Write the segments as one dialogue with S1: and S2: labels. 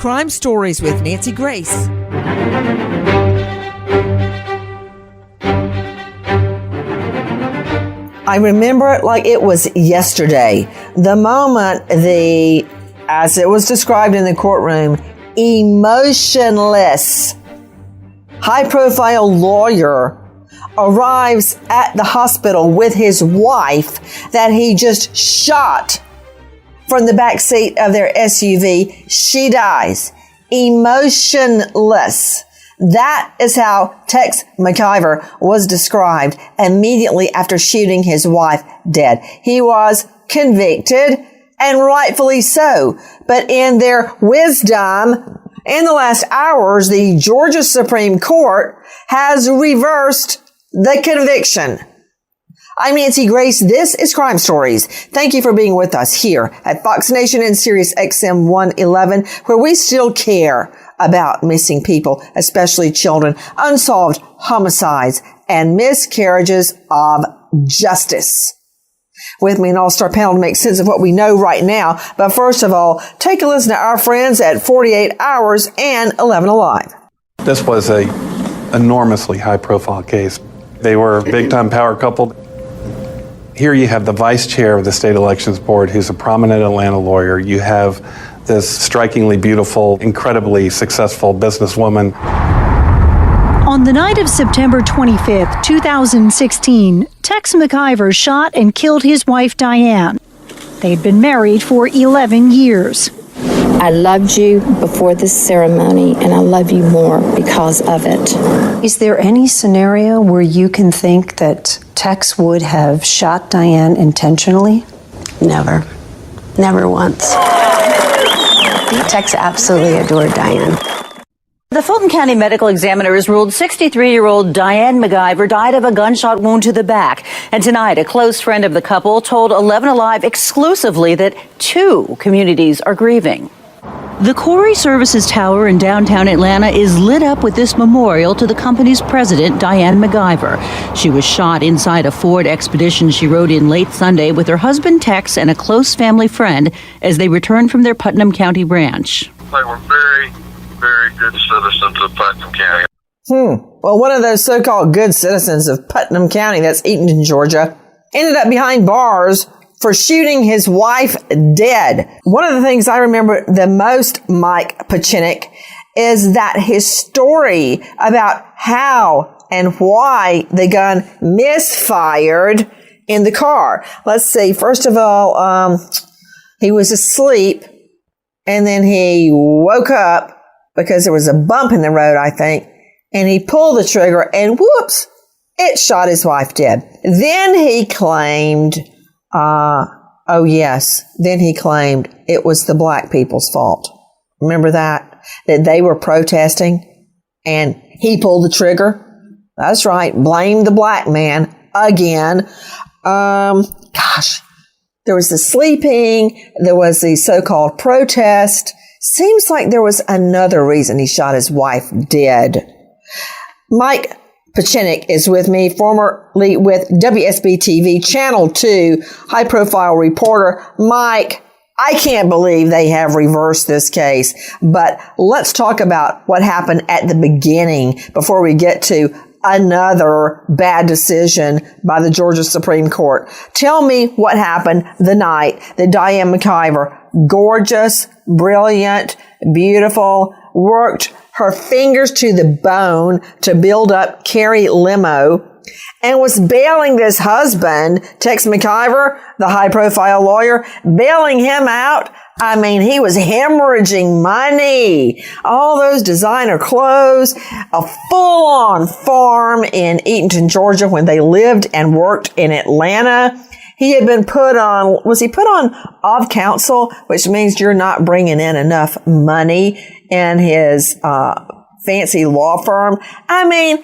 S1: Crime Stories with Nancy Grace.
S2: I remember it like it was yesterday. The moment as it was described in the courtroom, emotionless, high-profile lawyer arrives at the hospital with his wife that he just shot from the back seat of their SUV. She dies. Emotionless. That is how Tex McIver was described immediately after shooting his wife dead. He was convicted, and rightfully so. But in their wisdom, in the last hours, the Georgia Supreme Court has reversed the conviction. I'm Nancy Grace. This is Crime Stories. Thank you for being with us here at Fox Nation and Sirius XM 111, where we still care about missing people, especially children, unsolved homicides, and miscarriages of justice. With me, an all-star panel to make sense of what we know right now. But first of all, take a listen to our friends at 48 Hours and 11 Alive.
S3: This was a enormously high-profile case. They were a big-time power couple. Here you have the vice chair of the state elections board, who's a prominent Atlanta lawyer. You have this strikingly beautiful, incredibly successful businesswoman.
S4: On the night of September 25th, 2016, Tex McIver shot and killed his wife, Diane. They'd been married for 11 years.
S5: I loved you before this ceremony, and I love you more because of it.
S6: Is there any scenario where you can think that Tex would have shot Diane intentionally?
S5: Never. Never once. Tex absolutely adored Diane.
S7: The Fulton County Medical Examiner has ruled 63-year-old Diane McIver died of a gunshot wound to the back. And tonight, a close friend of the couple told 11 Alive exclusively that 2 communities are grieving. The Corey Services Tower in downtown Atlanta is lit up with this memorial to the company's president, Diane McIver. She was shot inside a Ford Expedition she rode in late Sunday with her husband Tex and a close family friend as they returned from their Putnam County ranch.
S8: They were very good citizens of Putnam County.
S2: Well, one of those so-called good citizens of Putnam County, that's Eatonton, Georgia, ended up behind bars for shooting his wife dead. One of the things I remember the most, Mike Pachinik, is that his story about how and why the gun misfired in the car. Let's see. First of all, he was asleep, and then he woke up because there was a bump in the road, I think, and he pulled the trigger, and whoops, it shot his wife dead. Then he claimed, then he claimed it was the black people's fault. Remember that? That they were protesting, and he pulled the trigger? That's right, blame the black man again. There was the sleeping, there was the so-called protest. Seems like there was another reason he shot his wife dead. Mike Pachinik is with me, formerly with WSB-TV, Channel 2, high-profile reporter. Mike, I can't believe they have reversed this case, but let's talk about what happened at the beginning before we get to another bad decision by the Georgia Supreme Court. Tell me what happened the night that Diane McIver, gorgeous, brilliant, beautiful, worked her fingers to the bone to build up Carrie Limo and was bailing this husband, Tex McIver, the high-profile lawyer, bailing him out. I mean, he was hemorrhaging money, all those designer clothes, a full-on farm in Eatonton, Georgia when they lived and worked in Atlanta. He had been put on off counsel, which means you're not bringing in enough money in his fancy law firm. I mean,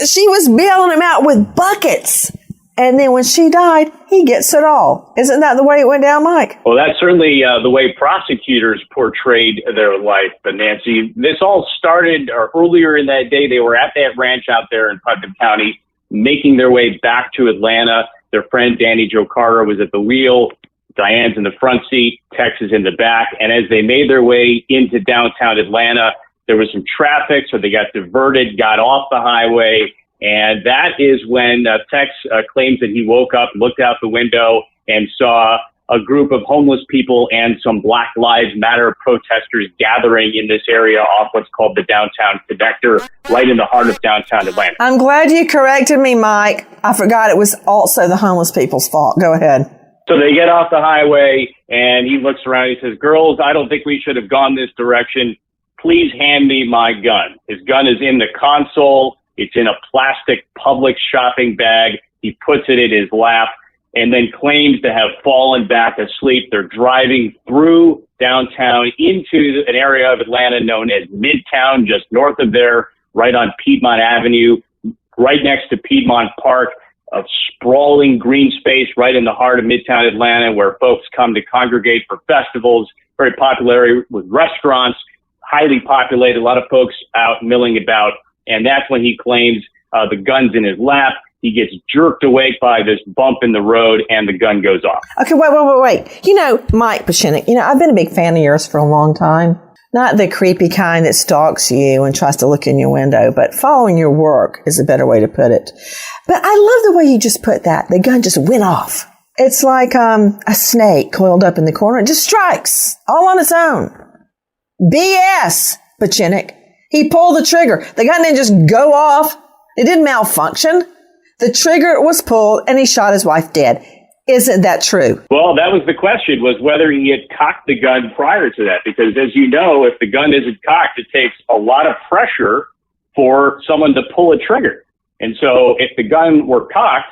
S2: she was bailing him out with buckets. And then when she died, he gets it all. Isn't that the way it went down, Mike?
S9: Well, that's certainly the way prosecutors portrayed their life. But Nancy, this all started earlier in that day. They were at that ranch out there in Putnam County, making their way back to Atlanta. Their friend Danny Joe Carter was at the wheel. Diane's in the front seat, Tex is in the back. And as they made their way into downtown Atlanta, there was some traffic, so they got diverted, got off the highway. And that is when Tex claims that he woke up, looked out the window, and saw a group of homeless people and some Black Lives Matter protesters gathering in this area off what's called the Downtown Connector, right in the heart of downtown Atlanta.
S2: I'm glad you corrected me, Mike. I forgot it was also the homeless people's fault. Go ahead.
S9: So they get off the highway, and he looks around. He says, "Girls, I don't think we should have gone this direction. Please hand me my gun." His gun is in the console. It's in a plastic Publix shopping bag. He puts it in his lap and then claims to have fallen back asleep. They're driving through downtown into an area of Atlanta known as Midtown, just north of there, right on Piedmont Avenue, right next to Piedmont Park, a sprawling green space right in the heart of Midtown Atlanta where folks come to congregate for festivals, very popular with restaurants, highly populated, a lot of folks out milling about. And that's when he claims the gun's in his lap. He gets jerked awake by this bump in the road, and the gun goes off.
S2: Okay, wait. You know, Mike Pachinik, I've been a big fan of yours for a long time. Not the creepy kind that stalks you and tries to look in your window, but following your work is a better way to put it. But I love the way you just put that. The gun just went off. It's like a snake coiled up in the corner. It just strikes all on its own. BS, Pachinik. He pulled the trigger. The gun didn't just go off. It didn't malfunction. The trigger was pulled and he shot his wife dead. Isn't that true?
S9: Well, that was the question, was whether he had cocked the gun prior to that. Because as you know, if the gun isn't cocked, it takes a lot of pressure for someone to pull a trigger. And so if the gun were cocked,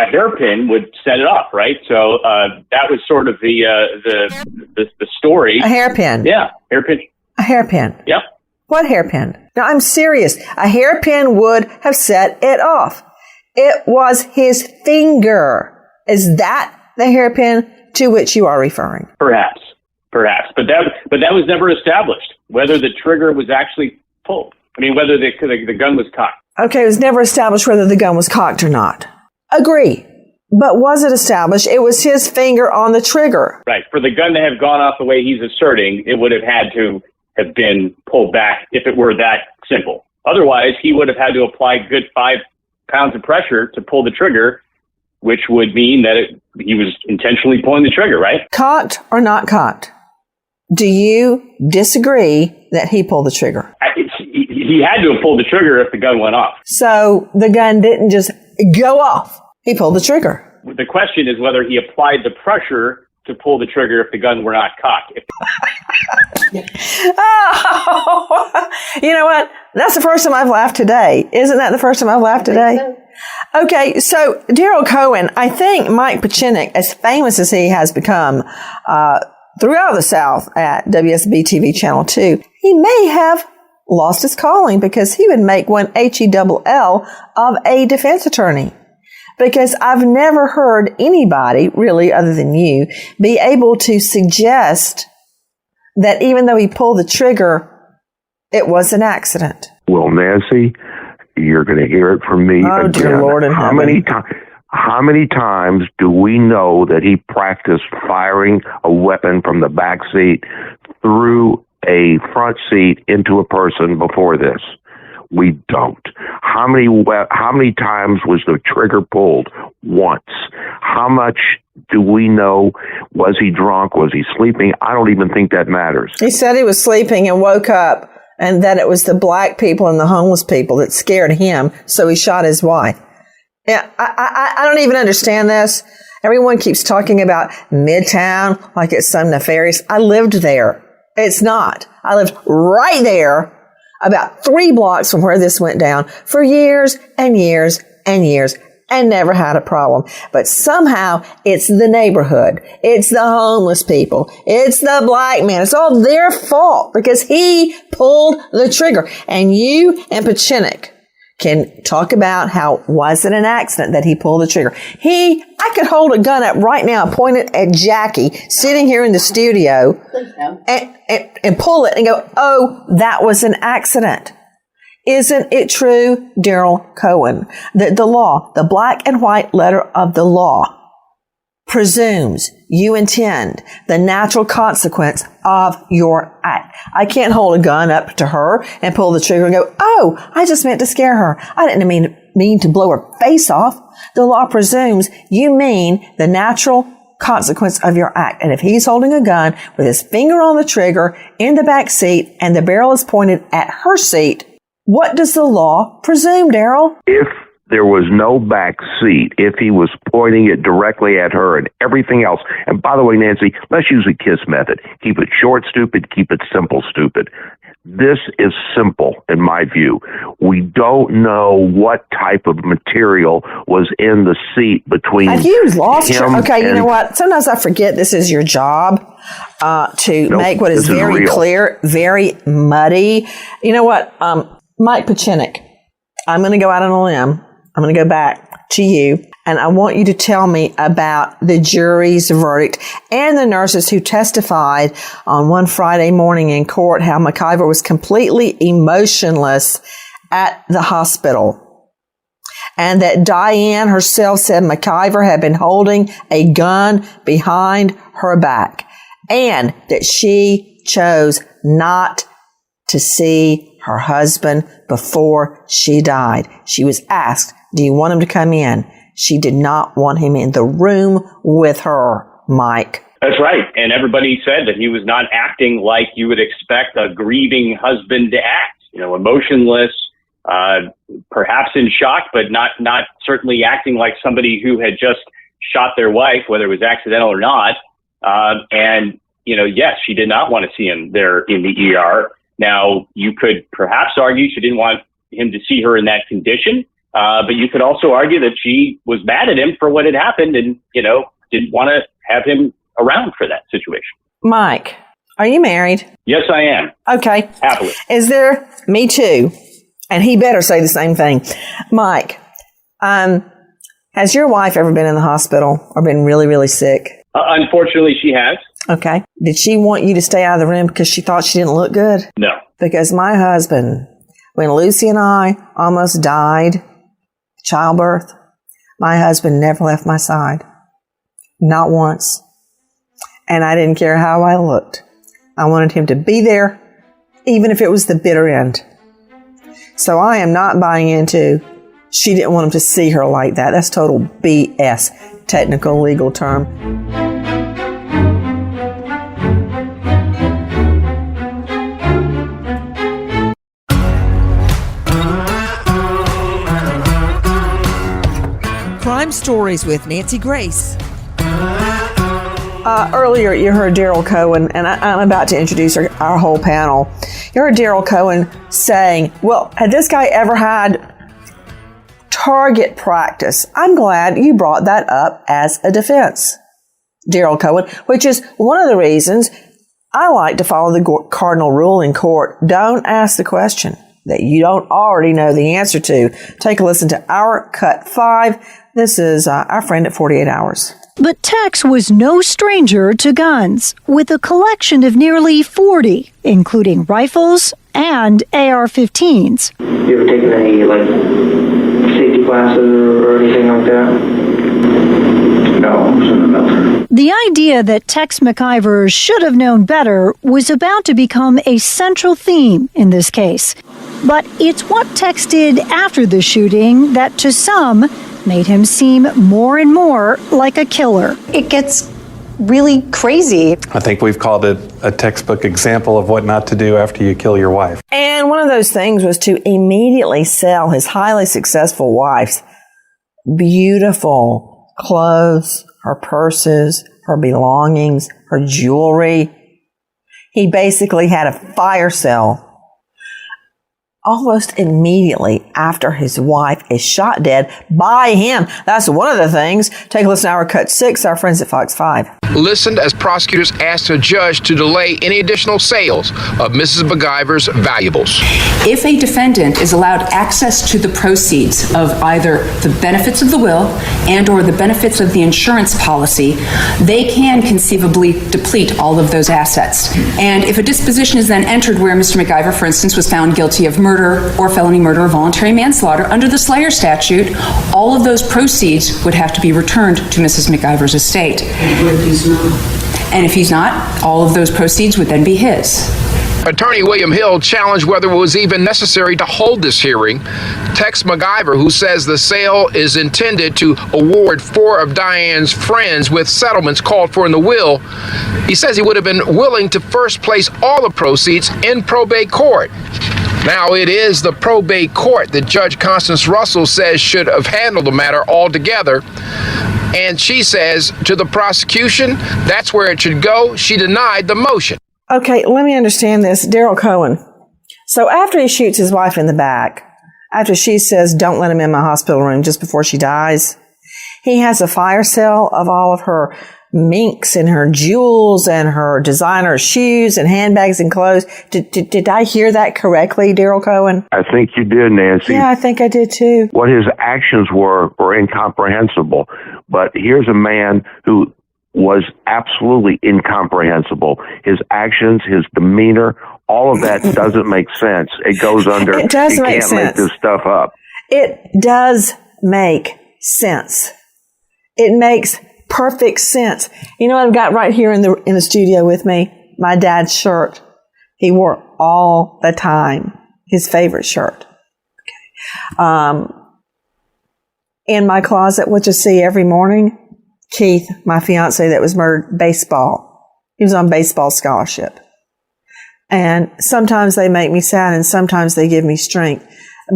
S9: a hairpin would set it off, right? So that was sort of the story.
S2: A hairpin?
S9: Yeah, hairpin.
S2: A hairpin?
S9: Yep.
S2: What hairpin? Now, I'm serious. A hairpin would have set it off. It was his finger. Is that the hairpin to which you are referring?
S9: Perhaps. But that was never established, whether the trigger was actually pulled. I mean, whether the gun was cocked.
S2: Okay, it was never established whether the gun was cocked or not. Agree. But was it established? It was his finger on the trigger.
S9: Right. For the gun to have gone off the way he's asserting, it would have had to have been pulled back if it were that simple. Otherwise, he would have had to apply a good 5 pounds of pressure to pull the trigger, which would mean that he was intentionally pulling the trigger, right?
S2: Cocked or not cocked? Do you disagree that he pulled the trigger?
S9: He had to have pulled the trigger if the gun went off.
S2: So the gun didn't just go off. He pulled the trigger.
S9: The question is whether he applied the pressure to pull the trigger if the gun were not cocked.
S2: Oh, you know what? That's the first time I've laughed today. Isn't that the first time I've laughed today? So. Okay, so Daryl Cohen, I think Mike Pachinik, as famous as he has become throughout the South at WSB-TV Channel 2, he may have lost his calling because he would make one HELL of a defense attorney. Because I've never heard anybody, really, other than you, be able to suggest that even though he pulled the trigger, it was an accident.
S10: Well, Nancy, you're going to hear it from me
S2: again. Dear Lord in heaven.
S10: How many times do we know that he practiced firing a weapon from the back seat through a front seat into a person before this? We don't. How many times was the trigger pulled? Once. How much do we know? Was he drunk? Was he sleeping? I don't even think that matters.
S2: He said he was sleeping and woke up, and that it was the black people and the homeless people that scared him, so he shot his wife. Yeah, I don't even understand this. Everyone keeps talking about Midtown like it's some nefarious. I lived there. It's not. I lived right there, about 3 blocks from where this went down, for years and years and years, and never had a problem. But somehow it's the neighborhood. It's the homeless people. It's the black man. It's all their fault because he pulled the trigger. And you and Pachinik can talk about how was it an accident that he pulled the trigger. I could hold a gun up right now, point it at Jackie sitting here in the studio and pull it and go, oh, that was an accident. Isn't it true, Daryl Cohen, that the law, the black and white letter of the law, presumes you intend the natural consequence of your act. I can't hold a gun up to her and pull the trigger and go, oh, I just meant to scare her. I didn't mean to blow her face off. The law presumes you mean the natural consequence of your act. And if he's holding a gun with his finger on the trigger in the back seat and the barrel is pointed at her seat, what does the law presume, Daryl?
S10: If there was no back seat, if he was pointing it directly at her and everything else. And by the way, Nancy, let's use a KISS method. Keep it short, stupid. Keep it simple, stupid. This is simple in my view. We don't know what type of material was in the seat between
S2: Have you lost
S10: him
S2: your... Okay, you know what? Sometimes I forget this is your job to make what is very clear, very muddy. You know what? Mike Pachinik, I'm going to go out on a limb. I'm going to go back to you, and I want you to tell me about the jury's verdict and the nurses who testified on one Friday morning in court how McIver was completely emotionless at the hospital, and that Diane herself said McIver had been holding a gun behind her back, and that she chose not to see her husband before she died. She was asked, do you want him to come in? She did not want him in the room with her, Mike.
S9: That's right. And everybody said that he was not acting like you would expect a grieving husband to act. You know, emotionless, perhaps in shock, but not certainly acting like somebody who had just shot their wife, whether it was accidental or not. And, you know, yes, she did not want to see him there in the ER. Now, you could perhaps argue she didn't want him to see her in that condition. But you could also argue that she was mad at him for what had happened and, you know, didn't want to have him around for that situation.
S2: Mike, are you married?
S9: Yes, I am.
S2: Okay.
S9: Happily.
S2: Is there? Me too. And he better say the same thing. Mike, has your wife ever been in the hospital or been really, really sick?
S9: Unfortunately, she has.
S2: Okay. Did she want you to stay out of the room because she thought she didn't look good?
S9: No.
S2: Because my husband, when Lucy and I almost died, childbirth, my husband never left my side. Not once. And I didn't care how I looked. I wanted him to be there, even if it was the bitter end. So I am not buying into she didn't want him to see her like that. That's total BS, technical legal term.
S1: Crime Stories with Nancy Grace.
S2: Earlier, you heard Daryl Cohen, and I'm about to introduce our whole panel. You heard Daryl Cohen saying, well, had this guy ever had target practice? I'm glad you brought that up as a defense, Daryl Cohen, which is one of the reasons I like to follow the cardinal rule in court. Don't ask the question that you don't already know the answer to. Take a listen to our Cut 5. This is our friend at 48 Hours.
S4: But Tex was no stranger to guns, with a collection of nearly 40, including rifles and AR-15s.
S11: You ever taken any, safety classes or anything like that? No, I was in the military.
S4: The idea that Tex McIver should have known better was about to become a central theme in this case. But it's what Tex did after the shooting that, to some, made him seem more and more like a killer.
S6: It gets really crazy.
S3: I think we've called it a textbook example of what not to do after you kill your wife.
S2: And one of those things was to immediately sell his highly successful wife's beautiful clothes, her purses, her belongings, her jewelry. He basically had a fire sale almost immediately after his wife is shot dead by him. That's one of the things. Take a listen to our Cut 6, our friends at Fox 5.
S12: Listened as prosecutors asked a judge to delay any additional sales of Mrs. McIver's valuables.
S13: If a defendant is allowed access to the proceeds of either the benefits of the will and or the benefits of the insurance policy, they can conceivably deplete all of those assets. And if a disposition is then entered where Mr. McIver, for instance, was found guilty of murder or felony murder or voluntary involuntary manslaughter under the Slayer statute, all of those proceeds would have to be returned to Mrs. McIver's estate. And if he's not, all of those proceeds would then be his.
S12: Attorney William Hill challenged whether it was even necessary to hold this hearing. Tex McIver, who says the sale is intended to award 4 of Diane's friends with settlements called for in the will, he says he would have been willing to first place all the proceeds in probate court. Now, it is the probate court that Judge Constance Russell says should have handled the matter altogether. And she says to the prosecution, that's where it should go. She denied the motion.
S2: Okay, let me understand this. Daryl Cohen. So after he shoots his wife in the back, after she says, don't let him in my hospital room just before she dies, he has a fire sale of all of her minks and her jewels and her designer shoes and handbags and clothes. Did I hear that correctly, Daryl Cohen?
S10: I think you did, Nancy.
S2: Yeah, I think I did too.
S10: What his actions were incomprehensible. But here's a man who was absolutely incomprehensible. His actions, his demeanor, all of that doesn't make sense. It goes under,
S2: it does make
S10: can't
S2: sense.
S10: make this stuff up.
S2: It does make sense. It makes perfect sense. You know what I've got right here in the studio with me? My dad's shirt. He wore all the time. His favorite shirt. Okay. In my closet, what you see every morning, Keith, my fiance that was murdered, baseball. He was on baseball scholarship. And sometimes they make me sad and sometimes they give me strength.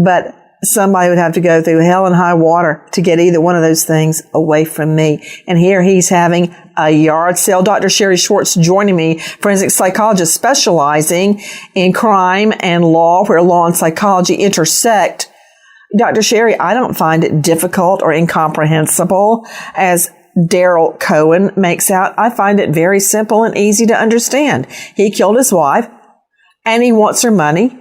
S2: But somebody would have to go through hell and high water to get either one of those things away from me. And here he's having a yard sale. Dr. Sherry Schwartz joining me, forensic psychologist specializing in crime and law, where law and psychology intersect. Dr. Sherry, I don't find it difficult or incomprehensible as Daryl Cohen makes out. I find it very simple and easy to understand. He killed his wife and he wants her money,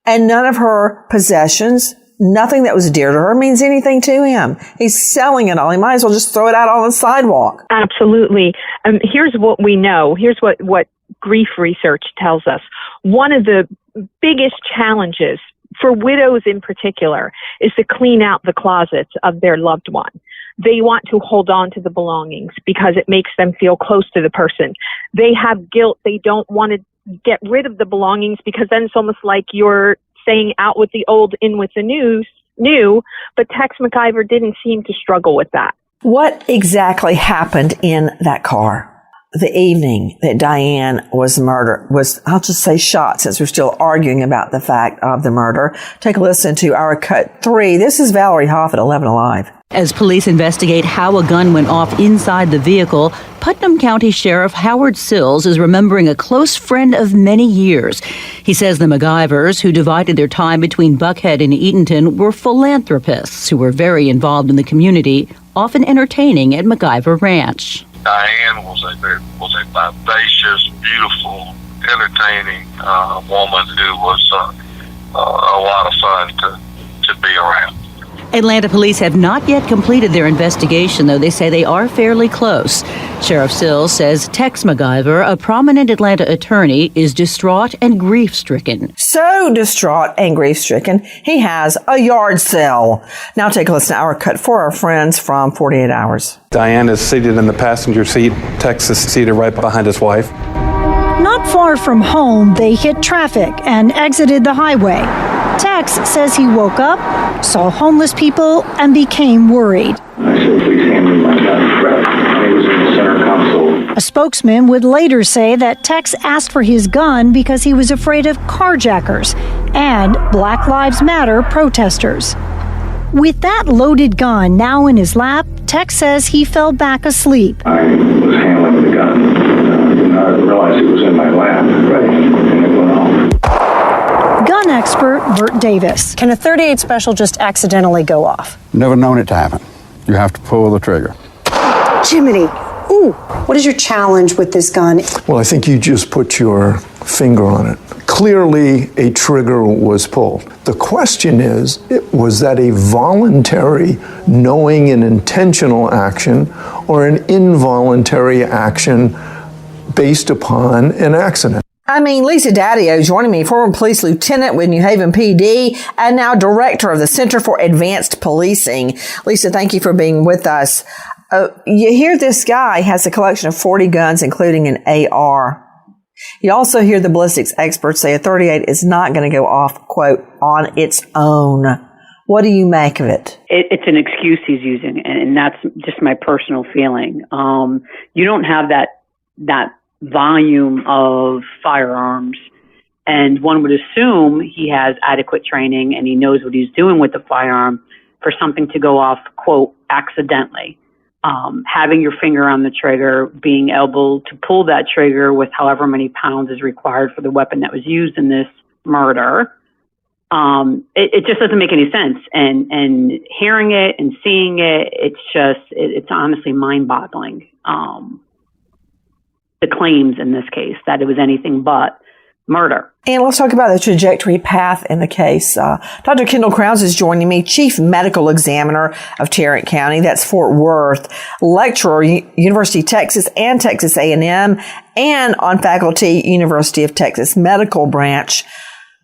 S2: and none of her possessions, nothing that was dear to her, means anything to him. He's selling it all. He might as well just throw it out on the sidewalk.
S14: Absolutely. Here's what we know. Here's what grief research tells us. One of the biggest challenges for widows in particular is to clean out the closets of their loved one. They want to hold on to the belongings because it makes them feel close to the person. They have guilt. They don't want to get rid of the belongings because then it's almost like you're saying out with the old, in with the new. But Tex McIver didn't seem to struggle with that.
S2: What exactly happened in that car the evening that Diane was murdered? I'll just say shot, since we're still arguing about the fact of the murder. Take a listen to our cut 3. This is Valerie Hoff at 11 Alive.
S7: As police investigate how a gun went off inside the vehicle, Putnam County Sheriff Howard Sills is remembering a close friend of many years. He says the McIvers, who divided their time between Buckhead and Eatonton, were philanthropists who were very involved in the community, often entertaining at McIver Ranch.
S8: Diane was a vivacious, beautiful, entertaining woman who was a lot of fun to be around.
S7: Atlanta police have not yet completed their investigation, though they say they are fairly close. Sheriff Sills says Tex McIver, a prominent Atlanta attorney, is distraught and grief-stricken.
S2: So distraught and grief-stricken, he has a yard sale. Now take a listen to our cut for our friends from 48 Hours.
S3: Diane is seated in the passenger seat. Tex is seated right behind his wife.
S4: Not far from home, they hit traffic and exited the highway. Tex says he woke up, saw homeless people, and became worried.
S11: I said, please hand me my gun. It was in the center console.
S4: A spokesman would later say that Tex asked for his gun because he was afraid of carjackers and Black Lives Matter protesters. With that loaded gun now in his lap, Tex says he fell back asleep.
S11: I was handling the gun. I realized it was in my lap, right, and it went off.
S4: Gun expert Bert Davis.
S6: Can a .38 special just accidentally go off?
S15: Never known it to happen. You have to pull the trigger.
S6: Jiminy. Ooh, what is your challenge with this gun?
S16: Well, I think you just put your finger on it. Clearly, a trigger was pulled. The question is, was that a voluntary, knowing and intentional action or an involuntary action based upon an accident?
S2: Lisa Daddio joining me, former police lieutenant with New Haven PD and now director of the Center for Advanced Policing. Lisa, thank you for being with us. You hear this guy has a collection of 40 guns, including an AR. You also hear the ballistics experts say a .38 is not going to go off, quote, on its own. What do you make of it?
S17: It's an excuse he's using, and that's just my personal feeling. You don't have that volume of firearms, and one would assume he has adequate training and he knows what he's doing with the firearm for something to go off, quote, accidentally. Having your finger on the trigger, being able to pull that trigger with however many pounds is required for the weapon that was used in this murder. It just doesn't make any sense. And hearing it and seeing it, it's honestly mind-boggling. The claims in this case that it was anything but murder.
S2: And let's talk about the trajectory path in the case. Dr. Kendall Crowns is joining me, Chief Medical Examiner of Tarrant County, that's Fort Worth, lecturer, University of Texas and Texas A&M, and on faculty, University of Texas Medical Branch.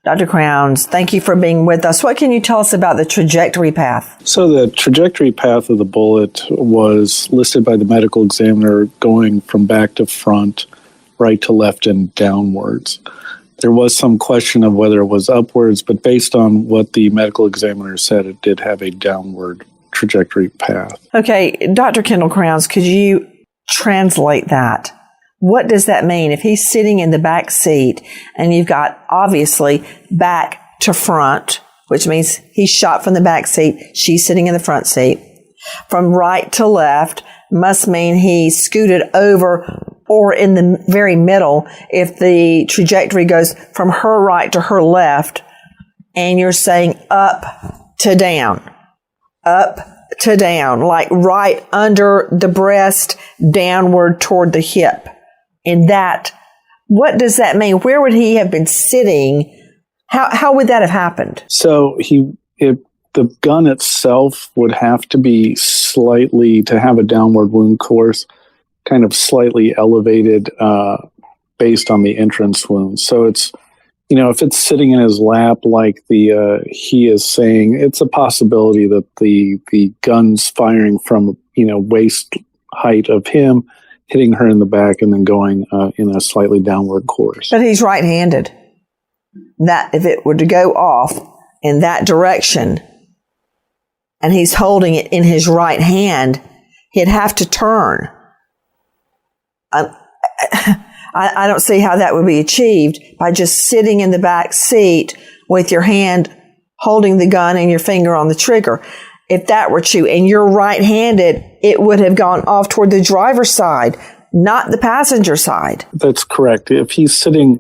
S2: Dr. Crowns, thank you for being with us. What can you tell us about the trajectory path?
S18: So the trajectory path of the bullet was listed by the medical examiner going from back to front, right to left, and downwards. There was some question of whether it was upwards, but based on what the medical examiner said, it did have a downward trajectory path.
S2: Okay, Dr. Kendall Crowns, could you translate that? What does that mean? If he's sitting in the back seat and you've got obviously back to front, which means he's shot from the back seat, she's sitting in the front seat. From right to left must mean he scooted over or in the very middle if the trajectory goes from her right to her left, and you're saying up to down, like right under the breast, downward toward the hip. And that, what does that mean? Where would he have been sitting? How would that have happened?
S18: So the gun itself would have to be to have a downward wound course, kind of slightly elevated based on the entrance wound. So it's, if it's sitting in his lap like he is saying, it's a possibility that the gun's firing from, waist height of him, hitting her in the back and then going in a slightly downward course.
S2: But he's right-handed. That if it were to go off in that direction and he's holding it in his right hand, he'd have to turn. I don't see how that would be achieved by just sitting in the back seat with your hand holding the gun and your finger on the trigger. If that were true and you're right-handed, it would have gone off toward the driver's side, not the passenger side.
S18: That's correct. If he's sitting,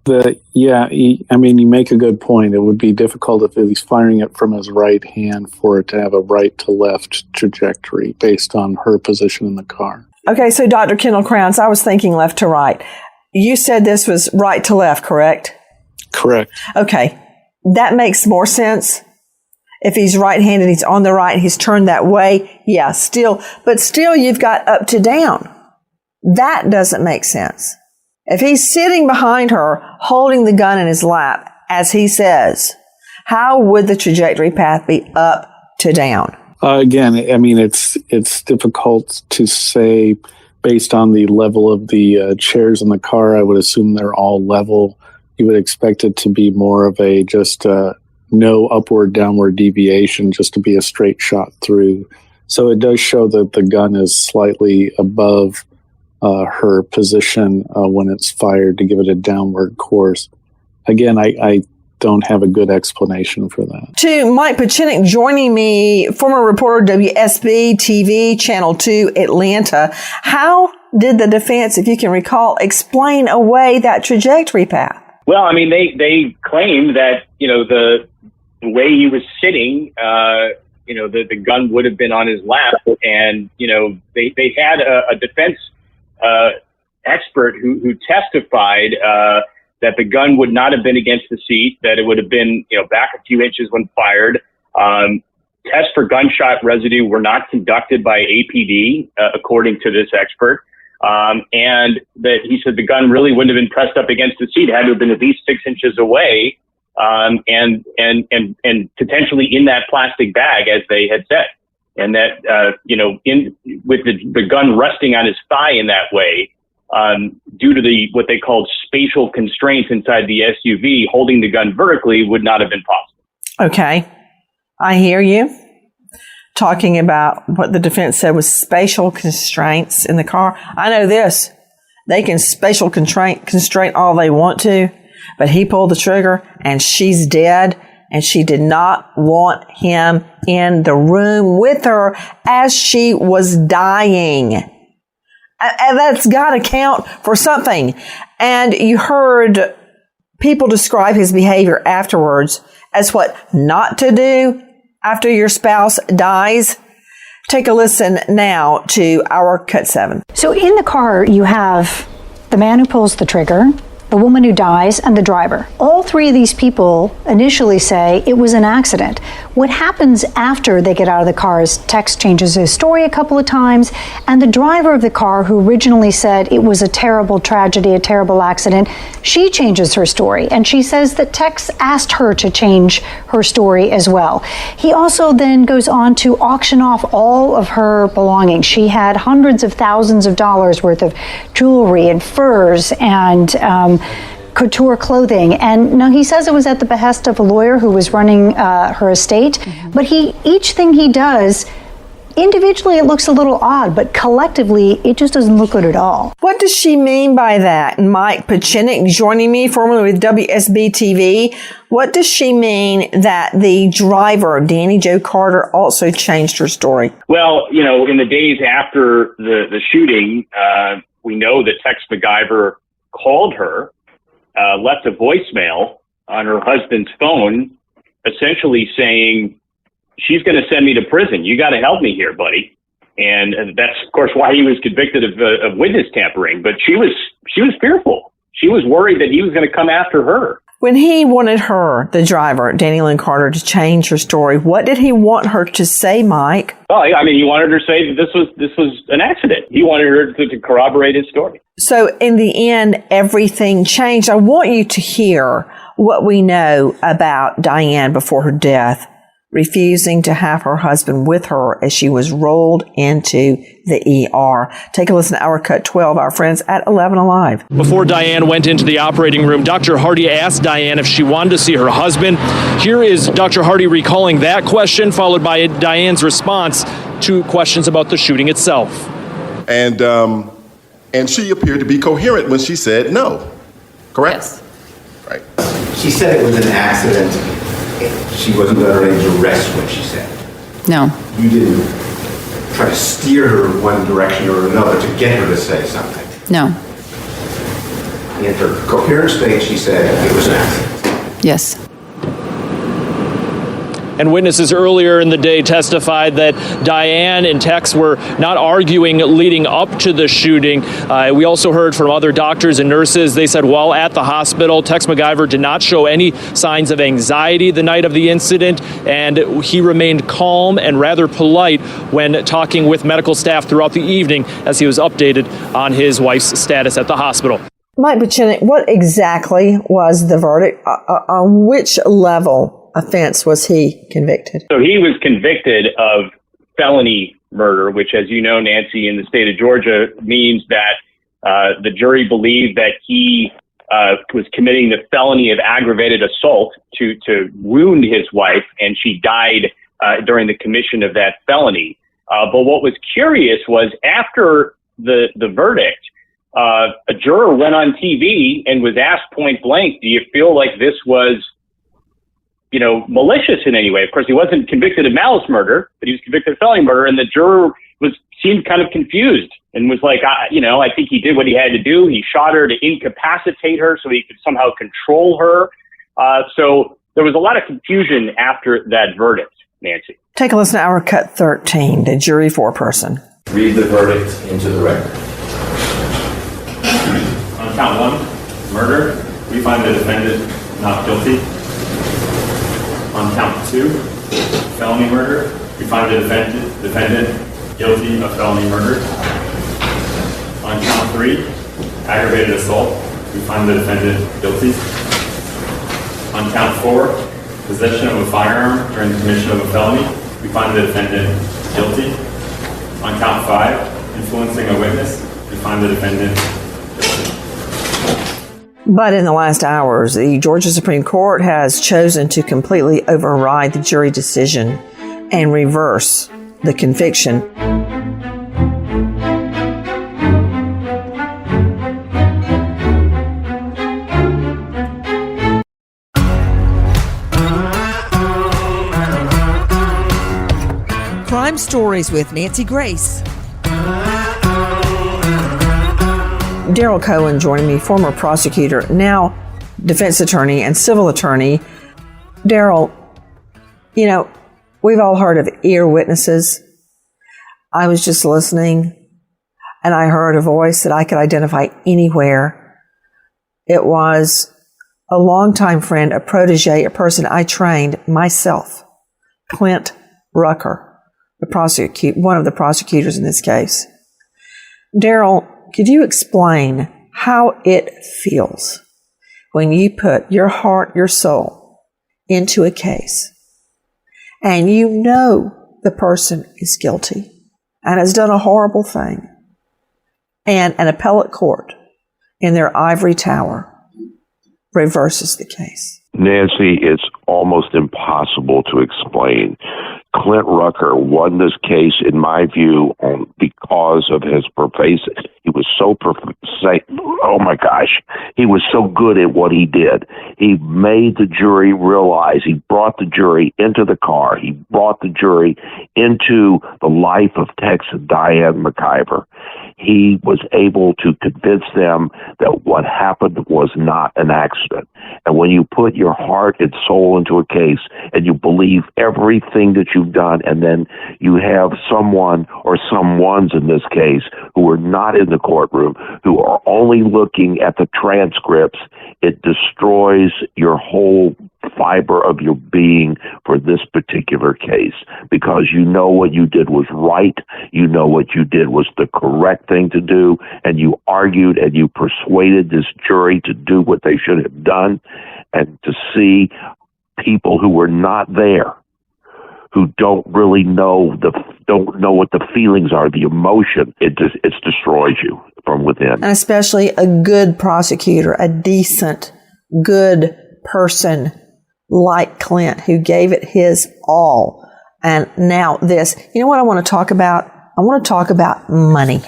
S18: you make a good point. It would be difficult if he's firing it from his right hand for it to have a right to left trajectory based on her position in the car.
S2: Okay, so Dr. Kendall Crowns, I was thinking left to right. You said this was right to left, correct?
S18: Correct.
S2: Okay, that makes more sense. If he's right-handed, he's on the right, he's turned that way, yeah, still you've got up to down. That doesn't make sense. If he's sitting behind her, holding the gun in his lap, as he says, how would the trajectory path be up to down?
S18: Again, it's difficult to say based on the level of the chairs in the car. I would assume they're all level. You would expect it to be more of a just no upward, downward deviation, just to be a straight shot through. So it does show that the gun is slightly above her position when it's fired to give it a downward course. Again, I don't have a good explanation for that.
S2: To Mike Pachinik joining me, former reporter, WSB TV, Channel 2, Atlanta. How did the defense, if you can recall, explain away that trajectory path?
S9: Well, they claim that, the way he was sitting, the gun would have been on his lap. And, they had a defense expert who testified that the gun would not have been against the seat, that it would have been, back a few inches when fired. Tests for gunshot residue were not conducted by APD, according to this expert. and that he said the gun really wouldn't have been pressed up against the seat. It had to have been at least 6 inches away, and potentially in that plastic bag, as they had said. And that, with the gun resting on his thigh in that way, due to what they called spatial constraints inside the SUV, holding the gun vertically would not have been possible.
S2: Okay. I hear you. Talking about what the defense said was spatial constraints in the car. I know this. They can spatial constraint all they want to, but he pulled the trigger and she's dead, and she did not want him in the room with her as she was dying. And that's got to count for something. And you heard people describe his behavior afterwards as what not to do after your spouse dies. Take a listen now to our Cut 7.
S4: So in the car, you have the man who pulls the trigger, the woman who dies, and the driver. All three of these people initially say it was an accident. What happens after they get out of the car is Tex changes his story a couple of times, and the driver of the car, who originally said it was a terrible tragedy, a terrible accident, she changes her story, and she says that Tex asked her to change her story as well. He also then goes on to auction off all of her belongings. She had hundreds of thousands of dollars worth of jewelry and furs and couture clothing. And now he says it was at the behest of a lawyer who was running her estate. But each thing he does, individually it looks a little odd, but collectively it just doesn't look good at all.
S2: What does she mean by that? Mike Pachinik joining me, formerly with WSB TV. What does she mean that the driver, Danny Jo Carter, also changed her story?
S9: Well, in the days after the shooting, we know that Tex MacGyver called her, left a voicemail on her husband's phone, essentially saying, she's going to send me to prison. You got to help me here, buddy. And that's, of course, why he was convicted of witness tampering. But she was fearful. She was worried that he was going to come after her.
S2: When he wanted her, the driver, Danny Lynn Carter, to change her story, what did he want her to say, Mike?
S9: Well, he wanted her to say that this was an accident. He wanted her to corroborate his story.
S2: So in the end, everything changed. I want you to hear what we know about Diane before her death, refusing to have her husband with her as she was rolled into the ER. Take a listen to our Cut 12, our friends at 11 Alive.
S19: Before Diane went into the operating room, Dr. Hardy asked Diane if she wanted to see her husband. Here is Dr. Hardy recalling that question, followed by Diane's response to questions about the shooting itself.
S20: And she appeared to be coherent when she said no. Correct?
S21: Yes.
S20: Right.
S21: She said it was an accident. She wasn't under any duress when she said it. No. You didn't try to steer her one direction or another to get her to say something. No. In her coherent state, she said it was an accident. Yes.
S19: And witnesses earlier in the day testified that Diane and Tex were not arguing leading up to the shooting. We also heard from other doctors and nurses. They said while at the hospital, Tex MacGyver did not show any signs of anxiety the night of the incident, and he remained calm and rather polite when talking with medical staff throughout the evening as he was updated on his wife's status at the hospital.
S2: Mike Pachinik, what exactly was the verdict? On which level offense was he convicted?
S9: So he was convicted of felony murder, which, as you know, Nancy, in the state of Georgia, means that the jury believed that he was committing the felony of aggravated assault to wound his wife, and she died during the commission of that felony. But what was curious was after the verdict, a juror went on TV and was asked point blank, do you feel like this was malicious in any way? Of course, he wasn't convicted of malice murder, but he was convicted of felony murder. And the juror seemed kind of confused and was like, I think he did what he had to do. He shot her to incapacitate her so he could somehow control her. So there was a lot of confusion after that verdict, Nancy.
S2: Take a listen to our Cut 13, the jury foreperson.
S21: Read the verdict into the record.
S22: On count 1, murder, we find the defendant not guilty. On count 2, felony murder, we find the defendant guilty of felony murder. On count 3, aggravated assault, we find the defendant guilty. On count 4, possession of a firearm during the commission of a felony, we find the defendant guilty. On count 5, influencing a witness, we find the defendant guilty.
S2: But in the last hours, the Georgia Supreme Court has chosen to completely override the jury decision and reverse the conviction.
S1: Crime Stories with Nancy Grace.
S2: Daryl Cohen joining me, former prosecutor, now defense attorney and civil attorney. Daryl, you know, we've all heard of ear witnesses. I was just listening and I heard a voice that I could identify anywhere. It was a longtime friend, a protege, a person I trained myself, Clint Rucker, one of the prosecutors in this case. Daryl, could you explain how it feels when you put your heart, your soul into a case and you know the person is guilty and has done a horrible thing, and an appellate court in their ivory tower reverses the case?
S10: Nancy, it's almost impossible to explain. Clint Rucker won this case, in my view, because of his pervasive. He was so oh my gosh, he was so good at what he did. He made the jury realize. He brought the jury into the car. He brought the jury into the life of Tex and Diane McIver. He was able to convince them that what happened was not an accident. And when you put your heart and soul into a case and you believe everything that you've done, and then you have someone or someones in this case who are not in the courtroom, who are only looking at the transcripts, it destroys your whole fiber of your being for this particular case, because you know what you did was right, you know what you did was the correct thing to do, and you argued and you persuaded this jury to do what they should have done. And to see people who were not there, who don't really know what the feelings are, the emotion, it destroys you from within.
S2: And especially a good prosecutor, a decent, good person like Clint, who gave it his all. And now this. You know what I want to talk about? I want to talk about money.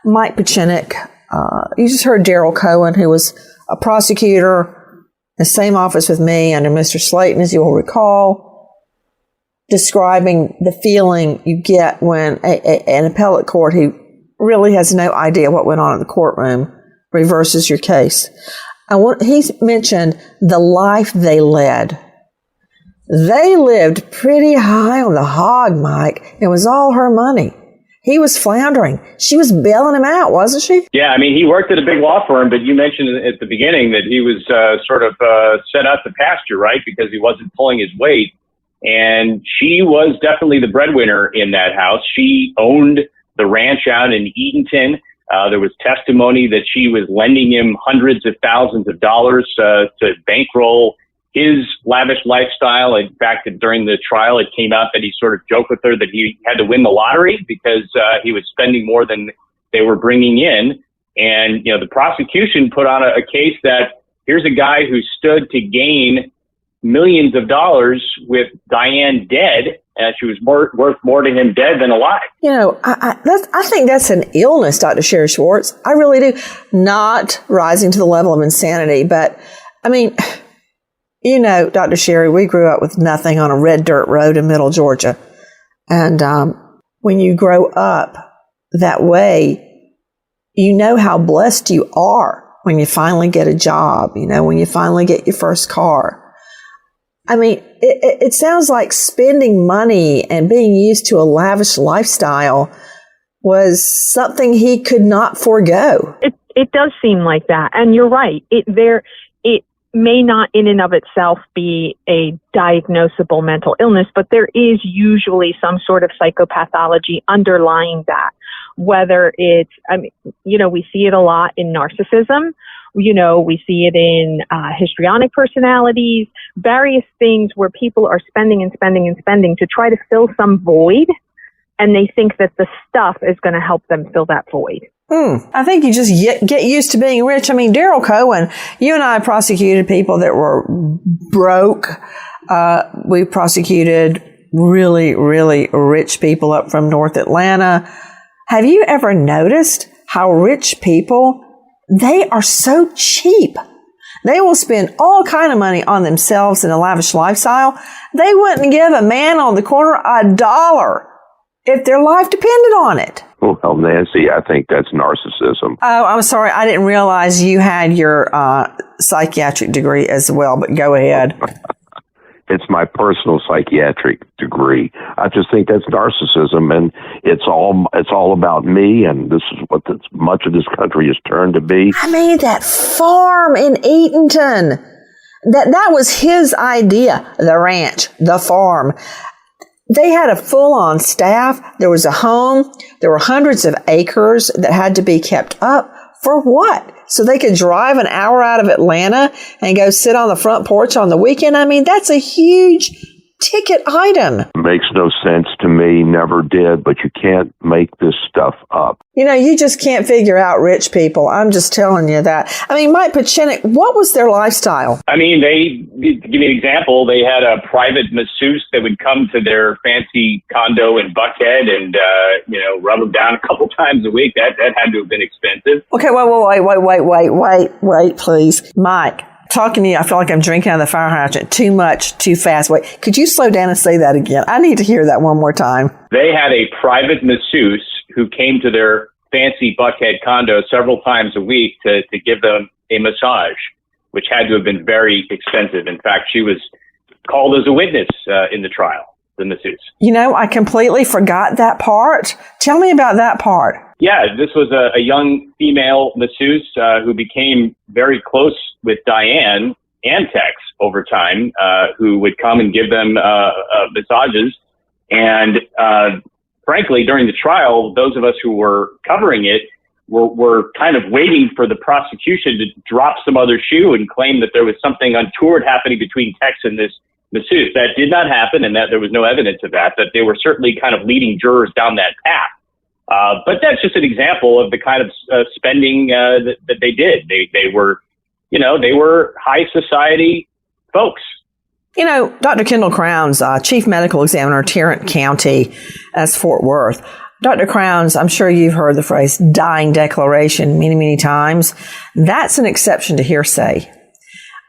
S2: Mike Pachinik, you just heard Daryl Cohen, who was a prosecutor in the same office with me under Mr. Slayton, as you will recall, describing the feeling you get when an appellate court who really has no idea what went on in the courtroom reverses your case. He mentioned the life they led. They lived pretty high on the hog, Mike. It was all her money. He was floundering. She was bailing him out, wasn't she?
S9: Yeah, I mean, he worked at a big law firm, but you mentioned at the beginning that he was sort of set out to pasture, right? Because he wasn't pulling his weight. And she was definitely the breadwinner in that house. She owned the ranch out in Eatonton. There was testimony that she was lending him hundreds of thousands of dollars to bankroll his lavish lifestyle. In fact, during the trial, it came out that he sort of joked with her that he had to win the lottery because he was spending more than they were bringing in. And, you know, the prosecution put on a case that here's a guy who stood to gain millions of dollars with Diane dead, and she was worth more to him dead than alive. You know,
S2: I think that's an illness, Dr. Sherry Schwartz. I really do. Not rising to the level of insanity, but, I mean, you know, Dr. Sherry, we grew up with nothing on a red dirt road in middle Georgia. And when you grow up that way, you know how blessed you are when you finally get a job, you know, when you finally get your first car. I mean, it sounds like spending money and being used to a lavish lifestyle was something he could not forego.
S14: It does seem like that. And you're right. It may not in and of itself be a diagnosable mental illness, but there is usually some sort of psychopathology underlying that. whether it's, we see it a lot in narcissism. We see it in histrionic personalities, various things where people are spending and spending and spending to try to fill some void, and they think that the stuff is going to help them fill that void.
S2: I think you just get used to being rich. I mean, Daryl Cohen, you and I prosecuted people that were broke. We prosecuted really, really rich people up from North Atlanta. Have you ever noticed how rich people, they are so cheap? They will spend all kind of money on themselves in a lavish lifestyle. They wouldn't give a man on the corner $1 if their life depended on it.
S10: Well, Nancy, I think that's narcissism.
S2: Oh, I'm sorry. I didn't realize you had your psychiatric degree as well, but go ahead.
S10: It's my personal psychiatric degree. I just think that's narcissism, and it's all about me, and this is what much of this country has turned to be.
S2: I mean, that farm in Eatonton, that was his idea, the ranch, the farm. They had a full-on staff. There was a home. There were hundreds of acres that had to be kept up. For what? So they could drive an hour out of Atlanta and go sit on the front porch on the weekend? I mean, that's a huge ticket item.
S10: Makes no sense to me, never did, but you can't make this stuff up.
S2: You just can't figure out rich people. I'm just telling you that. I mean, Mike Pachenik, what was their lifestyle?
S9: I mean, to give you an example, they had a private masseuse that would come to their fancy condo in Buckhead and, rub them down a couple times a week. That had to have been expensive.
S2: Okay, wait, please. Mike, talking to you, I feel like I'm drinking out of the fire hydrant. Too much, too fast. Wait, could you slow down and say that again? I need to hear that one more time.
S9: They had a private masseuse who came to their fancy Buckhead condo several times a week to give them a massage, which had to have been very expensive. In fact, she was called as a witness in the trial, the masseuse.
S2: I completely forgot that part. Tell me about that part.
S9: Yeah, this was a young female masseuse who became very close with Diane and Tex over time, who would come and give them massages. And frankly, during the trial, those of us who were covering it were kind of waiting for the prosecution to drop some other shoe and claim that there was something untoward happening between Tex and this masseuse. That did not happen, and that there was no evidence of that, but they were certainly kind of leading jurors down that path. But that's just an example of the kind of spending that they did. They were high society folks.
S2: Dr. Kendall Crowns, Chief Medical Examiner, Tarrant County, as Fort Worth. Dr. Crowns, I'm sure you've heard the phrase dying declaration many, many times. That's an exception to hearsay.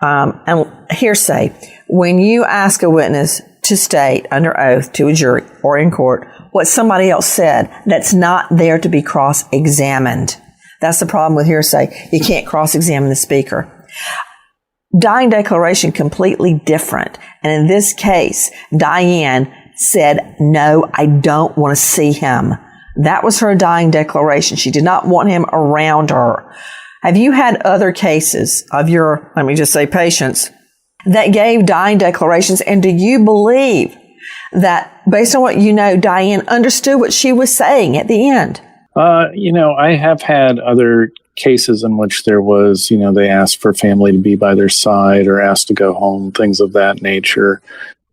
S2: And hearsay, when you ask a witness to state under oath to a jury or in court what somebody else said, that's not there to be cross-examined. That's the problem with hearsay. You can't cross-examine the speaker. Dying declaration, completely different. And in this case, Diane said, no, I don't want to see him. That was her dying declaration. She did not want him around her. Have you had other cases of your, let me just say, patients that gave dying declarations? And do you believe that, based on what you know, Diane understood what she was saying at the end?
S18: I have had other cases in which there was, they asked for family to be by their side or asked to go home, things of that nature.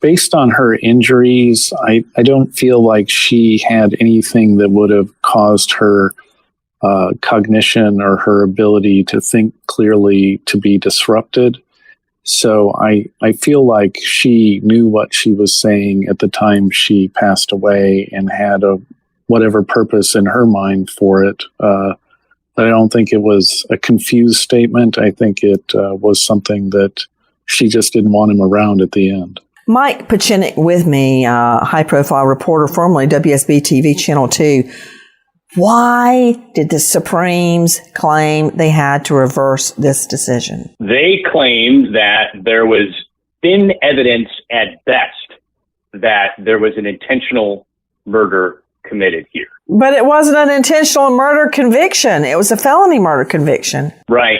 S18: Based on her injuries, I don't feel like she had anything that would have caused her cognition or her ability to think clearly to be disrupted. So I feel like she knew what she was saying at the time she passed away and had whatever purpose in her mind for it. But I don't think it was a confused statement. I think it was something that she just didn't want him around at the end.
S2: Mike Pachenik with me, high-profile reporter, formerly WSB TV Channel 2. Why did the Supremes claim they had to reverse this decision?
S9: They claimed that there was thin evidence at best that there was an intentional murder committed here.
S2: But it wasn't an intentional murder conviction. It was a felony murder conviction.
S9: Right.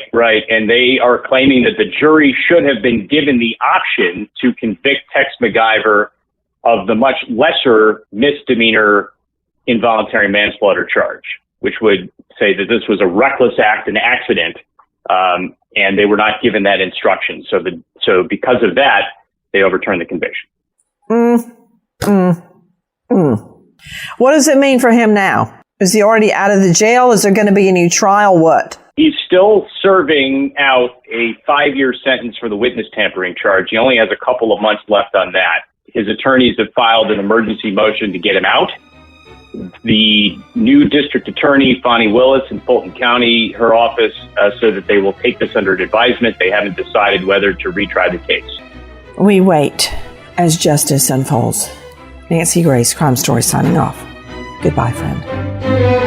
S9: And they are claiming that the jury should have been given the option to convict Tex MacGyver of the much lesser misdemeanor involuntary manslaughter charge. which would say that this was a reckless act, an accident, and they were not given that instruction. So because of that, they overturned the conviction.
S2: What does it mean for him now? Is he already out of the jail? Is there going to be a new trial? What?
S9: He's still serving out a 5-year sentence for the witness tampering charge. He only has a couple of months left on that. His attorneys have filed an emergency motion to get him out. The new district attorney, Fonnie Willis in Fulton County, her office, said that they will take this under advisement. They haven't decided whether to retry the case.
S2: We wait as justice unfolds. Nancy Grace, Crime Story, signing off. Goodbye, friend.